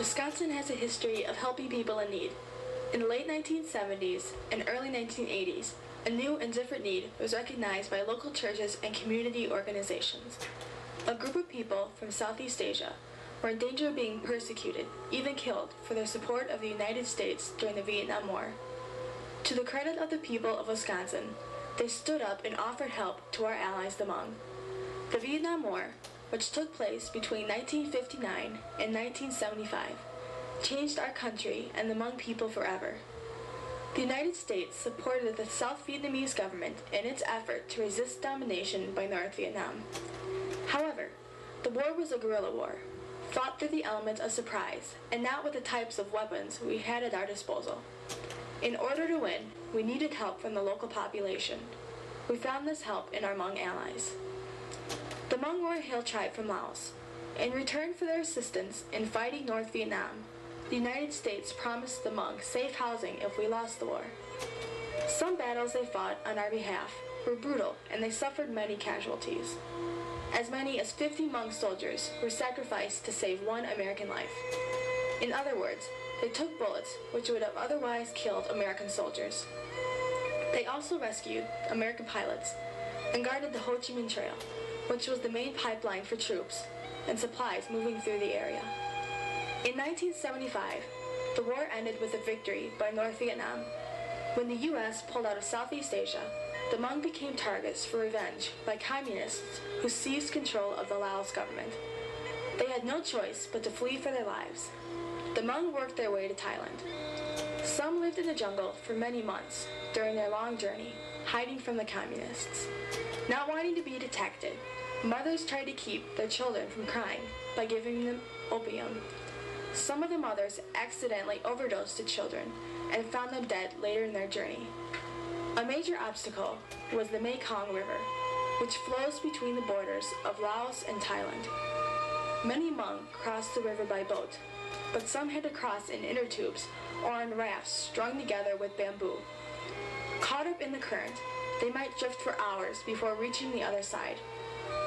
Wisconsin has a history of helping people in need. In the late 1970s and early 1980s, a new and different need was recognized by local churches and community organizations. A group of people from Southeast Asia were in danger of being persecuted, even killed, for their support of the United States during the Vietnam War. To the credit of the people of Wisconsin, they stood up and offered help to our allies, the Hmong. The Vietnam War, which took place between 1959 and 1975, changed our country and the Hmong people forever. The United States supported the South Vietnamese government in its effort to resist domination by North Vietnam. However, the war was a guerrilla war, fought through the elements of surprise and not with the types of weapons we had at our disposal. In order to win, we needed help from the local population. We found this help in our Hmong allies. The Hmong were a hill tribe from Laos. In return for their assistance in fighting North Vietnam, the United States promised the Hmong safe housing if we lost the war. Some battles they fought on our behalf were brutal and they suffered many casualties. As many as 50 Hmong soldiers were sacrificed to save one American life. In other words, they took bullets which would have otherwise killed American soldiers. They also rescued American pilots and guarded the Ho Chi Minh Trail, which was the main pipeline for troops and supplies moving through the area. In 1975, the war ended with a victory by North Vietnam. When the U.S. pulled out of Southeast Asia, the Hmong became targets for revenge by communists who seized control of the Laos government. They had no choice but to flee for their lives. The Hmong worked their way to Thailand. Some lived in the jungle for many months during their long journey, hiding from the communists. Not wanting to be detected, mothers tried to keep their children from crying by giving them opium. Some of the mothers accidentally overdosed the children and found them dead later in their journey. A major obstacle was the Mekong River, which flows between the borders of Laos and Thailand. Many Hmong crossed the river by boat, but some had to cross in inner tubes or on rafts strung together with bamboo. Caught up in the current, they might drift for hours before reaching the other side.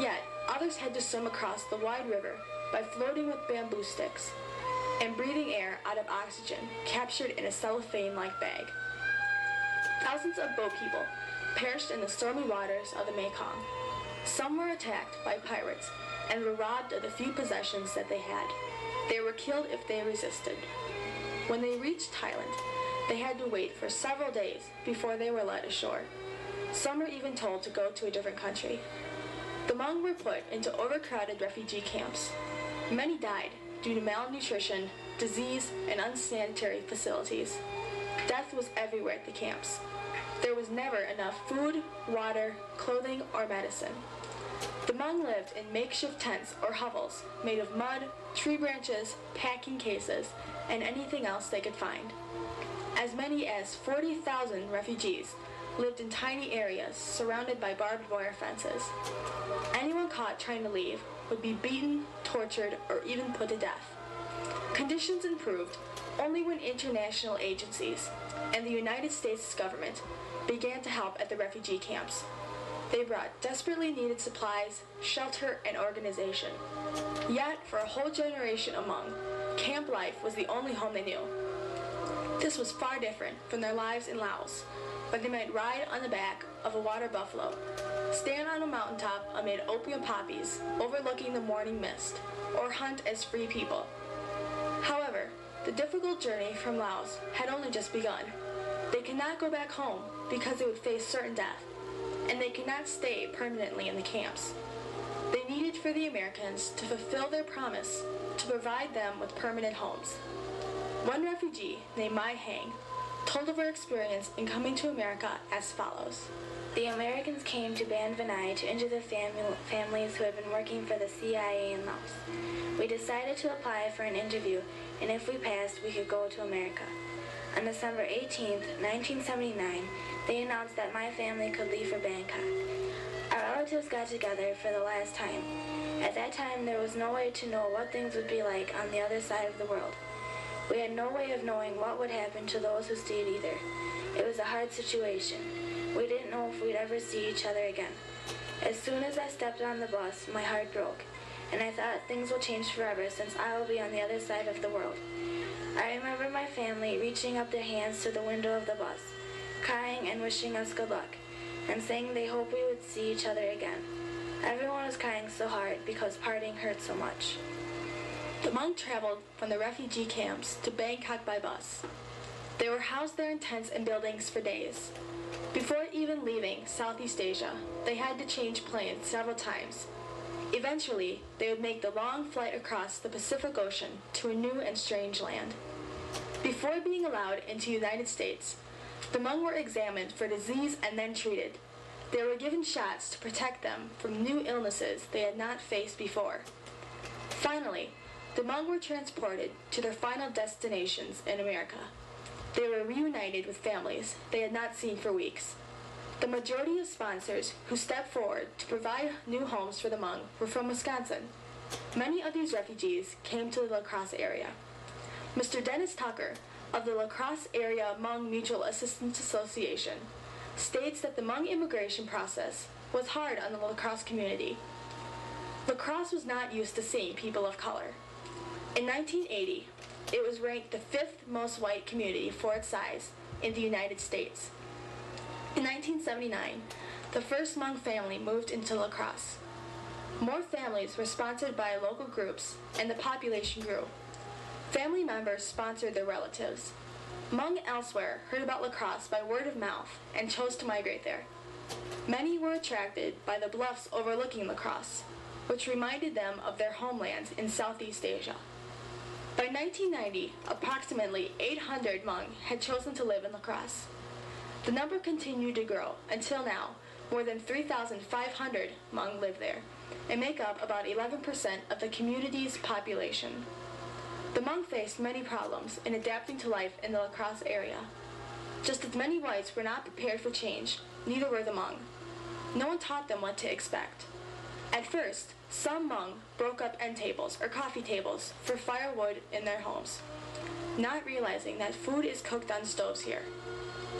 Yet, others had to swim across the wide river by floating with bamboo sticks and breathing air out of oxygen captured in a cellophane-like bag. Thousands of boat people perished in the stormy waters of the Mekong. Some were attacked by pirates and were robbed of the few possessions that they had. They were killed if they resisted. When they reached Thailand, they had to wait for several days before they were led ashore. Some were even told to go to a different country. The Hmong were put into overcrowded refugee camps. Many died due to malnutrition, disease, and unsanitary facilities. Death was everywhere at the camps. There was never enough food, water, clothing, or medicine. The Hmong lived in makeshift tents or hovels made of mud, tree branches, packing cases, and anything else they could find. As many as 40,000 refugees lived in tiny areas surrounded by barbed wire fences. Anyone caught trying to leave would be beaten, tortured, or even put to death. Conditions improved only when international agencies and the United States government began to help at the refugee camps. They brought desperately needed supplies, shelter, and organization. Yet, for a whole generation of Hmong, camp life was the only home they knew. This was far different from their lives in Laos, where they might ride on the back of a water buffalo, stand on a mountaintop amid opium poppies overlooking the morning mist, or hunt as free people. However, the difficult journey from Laos had only just begun. They could not go back home because they would face certain death, and they could not stay permanently in the camps. They needed for the Americans to fulfill their promise to provide them with permanent homes. One refugee named Mai Hang told of her experience in coming to America as follows. The Americans came to Ban Vinai to interview the families who had been working for the CIA in Laos. We decided to apply for an interview, and if we passed, we could go to America. On December 18, 1979, they announced that my family could leave for Bangkok. Our relatives got together for the last time. At that time, there was no way to know what things would be like on the other side of the world. We had no way of knowing what would happen to those who stayed either. It was a hard situation. We didn't know if we'd ever see each other again. As soon as I stepped on the bus, my heart broke. and I thought things will change forever since I will be on the other side of the world. I remember my family reaching up their hands to the window of the bus, crying and wishing us good luck, and saying they hoped we would see each other again. Everyone was crying so hard because parting hurt so much. The Hmong traveled from the refugee camps to Bangkok by bus. They were housed there in tents and buildings for days. Before even leaving Southeast Asia, they had to change planes several times. Eventually, they would make the long flight across the Pacific Ocean to a new and strange land. Before being allowed into the United States, the Hmong were examined for disease and then treated. They were given shots to protect them from new illnesses they had not faced before. Finally, the Hmong were transported to their final destinations in America. They were reunited with families they had not seen for weeks. The majority of sponsors who stepped forward to provide new homes for the Hmong were from Wisconsin. Many of these refugees came to the La Crosse area. Mr. Dennis Tucker of the La Crosse Area Hmong Mutual Assistance Association states that the Hmong immigration process was hard on the La Crosse community. La Crosse was not used to seeing people of color. In 1980, it was ranked the 5th most white community for its size in the United States. In 1979, the first Hmong family moved into La Crosse. More families were sponsored by local groups, and the population grew. Family members sponsored their relatives. Hmong elsewhere heard about La Crosse by word of mouth and chose to migrate there. Many were attracted by the bluffs overlooking La Crosse, which reminded them of their homelands in Southeast Asia. By 1990, approximately 800 Hmong had chosen to live in La Crosse. The number continued to grow until now, more than 3,500 Hmong live there and make up about 11% of the community's population. The Hmong faced many problems in adapting to life in the La Crosse area. Just as many whites were not prepared for change, neither were the Hmong. No one taught them what to expect. At first, some Hmong broke up end tables or coffee tables for firewood in their homes, not realizing that food is cooked on stoves here.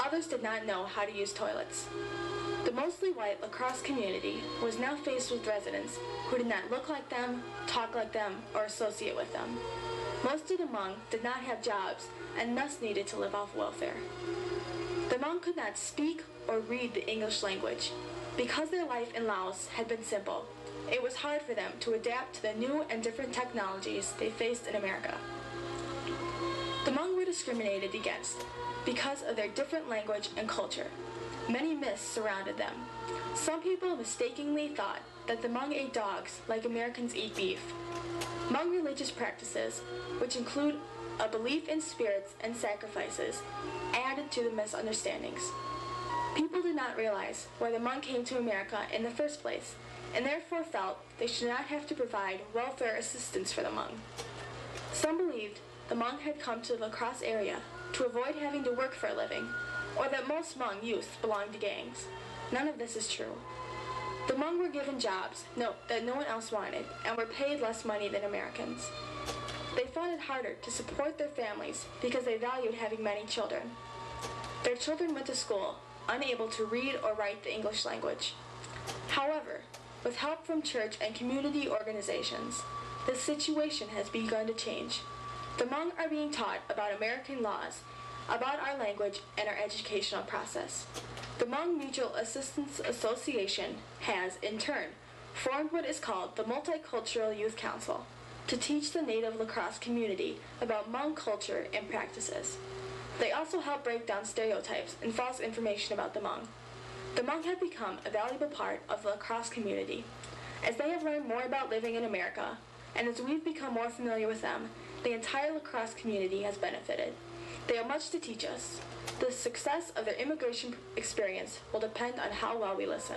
Others did not know how to use toilets. The mostly white La Crosse community was now faced with residents who did not look like them, talk like them, or associate with them. Most of the Hmong did not have jobs and thus needed to live off welfare. The Hmong could not speak or read the English language. Because their life in Laos had been simple, it was hard for them to adapt to the new and different technologies they faced in America. The Hmong were discriminated against because of their different language and culture. Many myths surrounded them. Some people mistakenly thought that the Hmong ate dogs like Americans eat beef. Hmong religious practices, which include a belief in spirits and sacrifices, added to the misunderstandings. People did not realize why the Hmong came to America in the first place, and therefore felt they should not have to provide welfare assistance for the Hmong. Some believed the Hmong had come to the La Crosse area to avoid having to work for a living, or that most Hmong youth belonged to gangs. None of this is true. The Hmong were given jobs that no one else wanted and were paid less money than Americans. They found it harder to support their families because they valued having many children. Their children went to school, unable to read or write the English language. However, with help from church and community organizations, the situation has begun to change. The Hmong are being taught about American laws, about our language, and our educational process. The Hmong Mutual Assistance Association has, in turn, formed what is called the Multicultural Youth Council to teach the native La Crosse community about Hmong culture and practices. They also help break down stereotypes and false information about the Hmong. The Hmong have become a valuable part of the La Crosse community. As they have learned more about living in America, and as we've become more familiar with them, the entire La Crosse community has benefited. They have much to teach us. The success of their immigration experience will depend on how well we listen.